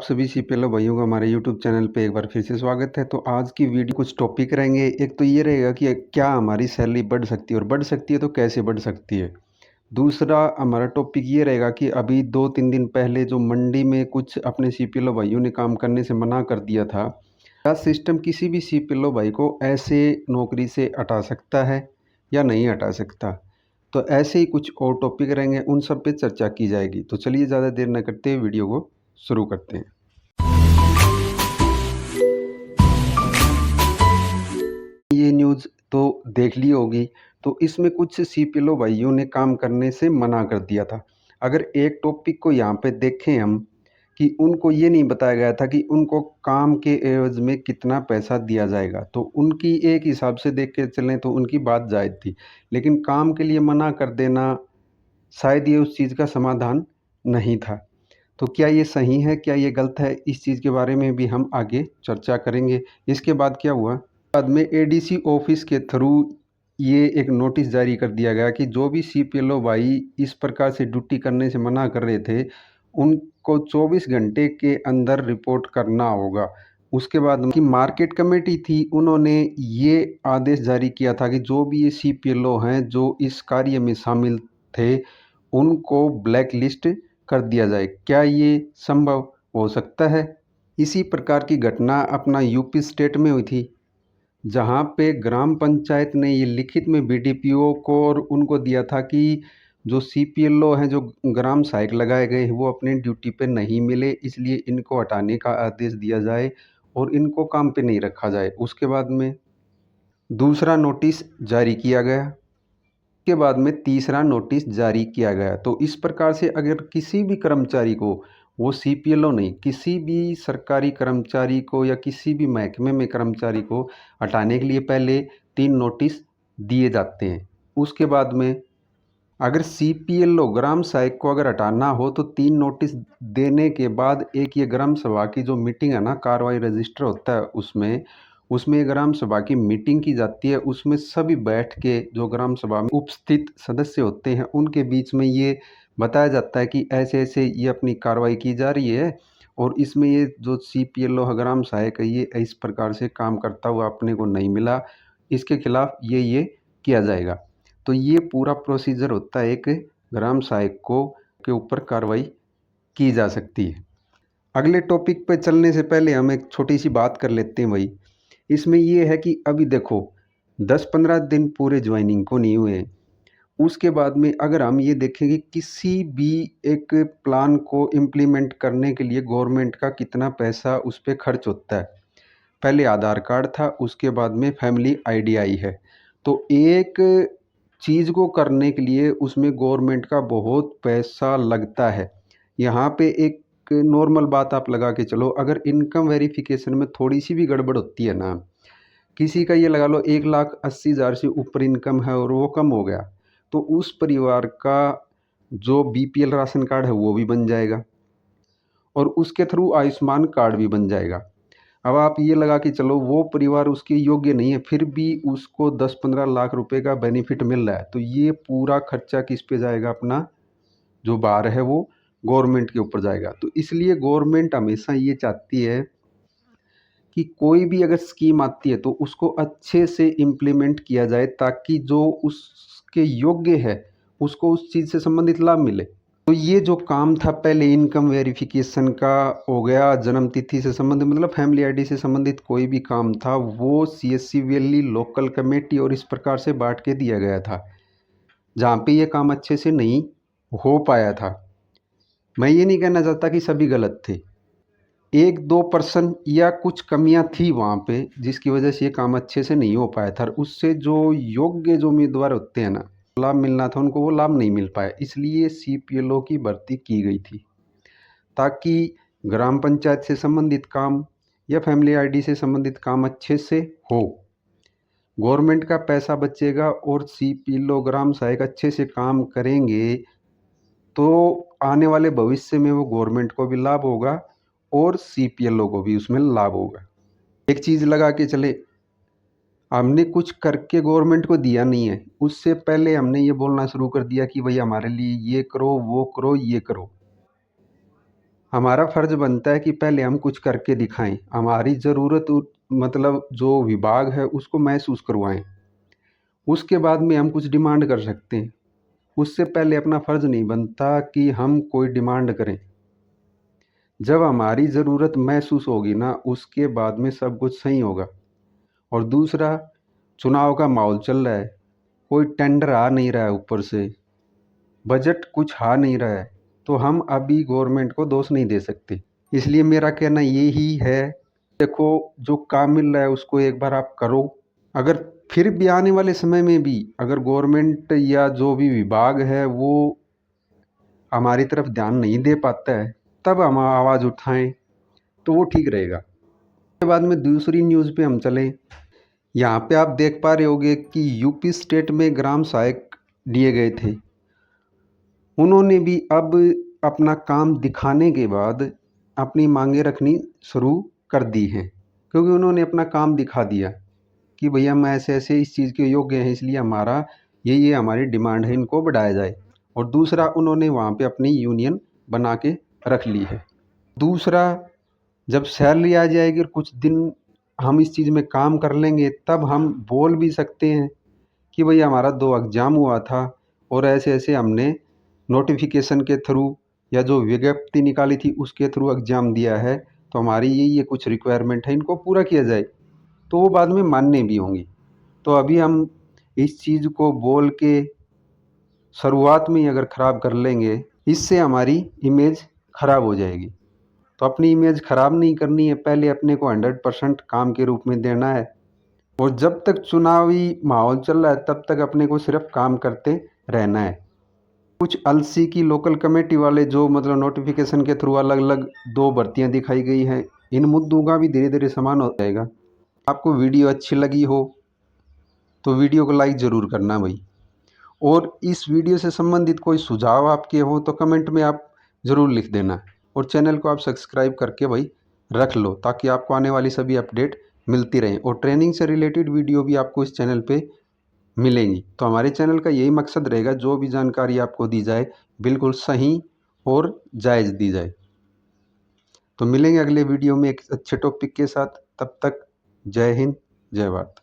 सभी सीपीएलओ भाइयों का हमारे यूट्यूब चैनल पे एक बार फिर से स्वागत है। तो आज की वीडियो कुछ टॉपिक रहेंगे। एक तो ये रहेगा कि क्या हमारी सैलरी बढ़ सकती है और बढ़ सकती है तो कैसे बढ़ सकती है। दूसरा हमारा टॉपिक ये रहेगा कि अभी 2-3 दिन पहले जो मंडी में कुछ अपने सीपीएलओ भाइयों ने काम करने से मना कर दिया था, क्या सिस्टम किसी भी सीपीएलओ भाई को ऐसे नौकरी से हटा सकता है या नहीं हटा सकता। तो ऐसे ही कुछ और टॉपिक रहेंगे, उन सब पे चर्चा की जाएगी। तो चलिए ज़्यादा देर न करते हुए वीडियो को शुरू करते हैं। ये न्यूज़ तो देख ली होगी। तो इसमें कुछ सीपीएलओ भाइयों ने काम करने से मना कर दिया था। अगर एक टॉपिक को यहाँ पे देखें हम, कि उनको ये नहीं बताया गया था कि उनको काम के एवज में कितना पैसा दिया जाएगा। तो उनकी एक हिसाब से देख के चलें तो उनकी बात जायज़ थी। लेकिन काम के लिए मना कर देना शायद ये उस चीज़ का समाधान नहीं था। तो क्या ये सही है, क्या ये गलत है, इस चीज़ के बारे में भी हम आगे चर्चा करेंगे। इसके बाद क्या हुआ, बाद में एडीसी ऑफिस के थ्रू ये एक नोटिस जारी कर दिया गया कि जो भी सीपीएलओ भाई इस प्रकार से ड्यूटी करने से मना कर रहे थे, उनको 24 घंटे के अंदर रिपोर्ट करना होगा। उसके बाद उनकी मार्केट कमेटी थी, उन्होंने ये आदेश जारी किया था कि जो भी ये सीपीएलओ हैं जो इस कार्य में शामिल थे, उनको ब्लैक लिस्ट कर दिया जाए। क्या ये संभव हो सकता है? इसी प्रकार की घटना अपना यूपी स्टेट में हुई थी, जहाँ पे ग्राम पंचायत ने ये लिखित में बीडीपीओ को और उनको दिया था कि जो सीपीएलओ हैं, जो ग्राम सहायक लगाए गए, वो अपने ड्यूटी पे नहीं मिले, इसलिए इनको हटाने का आदेश दिया जाए और इनको काम पे नहीं रखा जाए। उसके बाद में दूसरा नोटिस जारी किया गया, के बाद में तीसरा नोटिस जारी किया गया। तो इस प्रकार से अगर किसी भी कर्मचारी को, वो सीपीएलओ नहीं, किसी भी सरकारी कर्मचारी को या किसी भी महकमे में कर्मचारी को हटाने के लिए पहले 3 नोटिस दिए जाते हैं। उसके बाद में अगर सीपीएलओ ग्राम सहायक को अगर हटाना हो तो 3 नोटिस देने के बाद एक ये ग्राम सभा की जो मीटिंग है ना, कार्रवाई रजिस्टर होता है उसमें, उसमें ग्राम सभा की मीटिंग की जाती है। उसमें सभी बैठ के जो ग्राम सभा में उपस्थित सदस्य होते हैं, उनके बीच में ये बताया जाता है कि ऐसे ऐसे ये अपनी कार्रवाई की जा रही है और इसमें ये जो सीपीएलओ ग्राम सहायक है, ये इस प्रकार से काम करता हुआ अपने को नहीं मिला, इसके खिलाफ ये किया जाएगा। तो ये पूरा प्रोसीजर होता है, एक ग्राम सहायक को के ऊपर कार्रवाई की जा सकती है। अगले टॉपिक पे चलने से पहले हम एक छोटी सी बात कर लेते हैं भाई। इसमें ये है कि अभी देखो 10-15 दिन पूरे ज्वाइनिंग को नहीं हुए। उसके बाद में अगर हम ये देखें कि किसी भी एक प्लान को इम्प्लीमेंट करने के लिए गवर्नमेंट का कितना पैसा उस पे खर्च होता है। पहले आधार कार्ड था, उसके बाद में फैमिली आईडी आई है। तो एक चीज़ को करने के लिए उसमें गवर्नमेंट का बहुत पैसा लगता है। यहाँ पे एक नॉर्मल बात आप लगा के चलो, अगर इनकम वेरिफिकेशन में थोड़ी सी भी गड़बड़ होती है ना, किसी का ये लगा लो 1,80,000 से ऊपर इनकम है और वो कम हो गया, तो उस परिवार का जो बीपीएल राशन कार्ड है वो भी बन जाएगा और उसके थ्रू आयुष्मान कार्ड भी बन जाएगा। अब आप ये लगा कि चलो वो परिवार उसके योग्य नहीं है, फिर भी उसको 10-15 लाख रुपए का बेनिफिट मिल रहा है, तो ये पूरा खर्चा किस पे जाएगा, अपना जो भार है वो गवर्नमेंट के ऊपर जाएगा। तो इसलिए गवर्नमेंट हमेशा ये चाहती है कि कोई भी अगर स्कीम आती है तो उसको अच्छे से इम्प्लीमेंट किया जाए, ताकि जो उसके योग्य है उसको उस चीज़ से संबंधित लाभ मिले। तो ये जो काम था पहले इनकम वेरिफिकेशन का हो गया, जन्म तिथि से संबंधित मतलब फैमिली आईडी से संबंधित कोई भी काम था, वो सीएससी वैली लोकल कमेटी और इस प्रकार से बांट के दिया गया था, जहाँ पे ये काम अच्छे से नहीं हो पाया था। मैं ये नहीं कहना चाहता कि सभी गलत थे, 1-2% या कुछ कमियां थी वहाँ पे जिसकी वजह से ये काम अच्छे से नहीं हो पाया था। उससे जो योग्य जो उम्मीदवार होते हैं ना, लाभ मिलना था उनको, वो लाभ नहीं मिल पाया। इसलिए सीपीएलओ की भर्ती की गई थी, ताकि ग्राम पंचायत से संबंधित काम या फैमिली आईडी से संबंधित काम अच्छे से हो, गवर्नमेंट का पैसा बचेगा और सीपीएलओ ग्राम सहायक अच्छे से काम करेंगे तो आने वाले भविष्य में वो गवर्नमेंट को भी लाभ होगा और सीपीएलओ को भी उसमें लाभ होगा। एक चीज़ लगा के चले, हमने कुछ करके गवर्नमेंट को दिया नहीं है, उससे पहले हमने ये बोलना शुरू कर दिया कि भाई हमारे लिए ये करो, वो करो, ये करो। हमारा फ़र्ज़ बनता है कि पहले हम कुछ करके दिखाएँ, हमारी ज़रूरत मतलब जो विभाग है उसको महसूस करवाएँ, उसके बाद में हम कुछ डिमांड कर सकते हैं। उससे पहले अपना फ़र्ज़ नहीं बनता कि हम कोई डिमांड करें। जब हमारी ज़रूरत महसूस होगी ना, उसके बाद में सब कुछ सही होगा। और दूसरा, चुनाव का माहौल चल रहा है, कोई टेंडर आ नहीं रहा है ऊपर से, बजट कुछ आ नहीं रहा है, तो हम अभी गवर्नमेंट को दोष नहीं दे सकते। इसलिए मेरा कहना यही है, देखो जो काम मिल रहा है उसको एक बार आप करो। अगर फिर भी आने वाले समय में भी अगर गवर्नमेंट या जो भी विभाग है वो हमारी तरफ ध्यान नहीं दे पाता है, तब हम आवाज़ उठाएं तो वो ठीक रहेगा। उसके बाद में दूसरी न्यूज़ पे हम चलें। यहाँ पे आप देख पा रहे होंगे कि यूपी स्टेट में ग्राम सहायक दिए गए थे। उन्होंने भी अब अपना काम दिखाने के बाद अपनी मांगें रखनी शुरू कर दी हैं, क्योंकि उन्होंने अपना काम दिखा दिया कि भैया हम ऐसे-ऐसे इस चीज़ के योग्य हैं, इसलिए हमारा ये हमारी डिमांड है, इनको बढ़ाया जाए। और दूसरा, उन्होंने वहाँ पे अपनी यूनियन बना के रख ली है। दूसरा, जब सैलरी आ जाएगी और कुछ दिन हम इस चीज़ में काम कर लेंगे, तब हम बोल भी सकते हैं कि भई हमारा 2 एग्ज़ाम हुआ था और ऐसे-ऐसे हमने नोटिफ़िकेशन के थ्रू या जो विज्ञप्ति निकाली थी उसके थ्रू एग्ज़ाम दिया है, तो हमारी ये कुछ रिक्वायरमेंट है, इनको पूरा किया जाए। तो वो बाद में मान्य भी होंगी। तो अभी हम इस चीज़ को बोल के शुरुआत में ही अगर ख़राब कर लेंगे, इससे हमारी इमेज ख़राब हो जाएगी। तो अपनी इमेज ख़राब नहीं करनी है, पहले अपने को 100% काम के रूप में देना है। और जब तक चुनावी माहौल चल रहा है तब तक अपने को सिर्फ काम करते रहना है। कुछ अलसी की लोकल कमेटी वाले जो मतलब नोटिफिकेशन के थ्रू अलग-अलग 2 भर्तियाँ दिखाई गई हैं, इन मुद्दों का भी धीरे-धीरे समाधान हो जाएगा। आपको वीडियो अच्छी लगी हो तो वीडियो को लाइक ज़रूर करना भाई। और इस वीडियो से संबंधित कोई सुझाव आपके हो तो कमेंट में आप ज़रूर लिख देना। और चैनल को आप सब्सक्राइब करके भाई रख लो, ताकि आपको आने वाली सभी अपडेट मिलती रहें और ट्रेनिंग से रिलेटेड वीडियो भी आपको इस चैनल पे मिलेंगी। तो हमारे चैनल का यही मकसद रहेगा, जो भी जानकारी आपको दी जाए बिल्कुल सही और जायज़ दी जाए। तो मिलेंगे अगले वीडियो में एक अच्छे टॉपिक के साथ। तब तक जय हिंद, जय भारत।